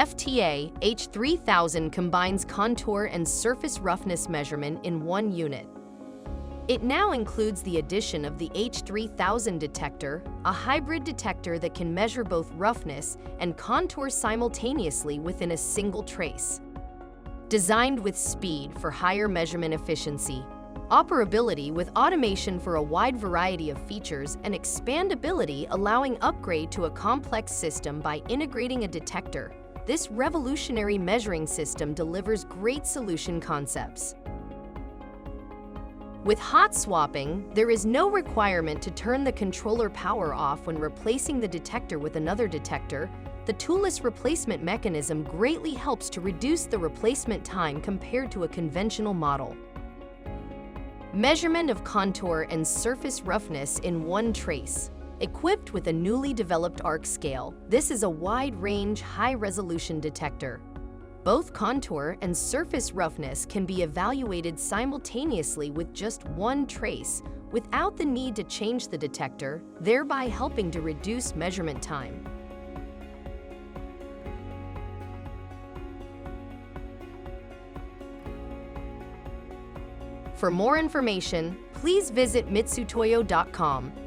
FTA H-3000 combines contour and surface roughness measurement in one unit. It now includes the addition of the H-3000 detector, a hybrid detector that can measure both roughness and contour simultaneously within a single trace. Designed with speed for higher measurement efficiency, operability with automation for a wide variety of features, and expandability allowing upgrade to a complex system by integrating a detector, this revolutionary measuring system delivers great solution concepts. With hot swapping, there is no requirement to turn the controller power off when replacing the detector with another detector. The toolless replacement mechanism greatly helps to reduce the replacement time compared to a conventional model. Measurement of contour and surface roughness in one trace. Equipped with a newly developed arc scale, this is a wide-range, high-resolution detector. Both contour and surface roughness can be evaluated simultaneously with just one trace without the need to change the detector, thereby helping to reduce measurement time. For more information, please visit Mitutoyo.com.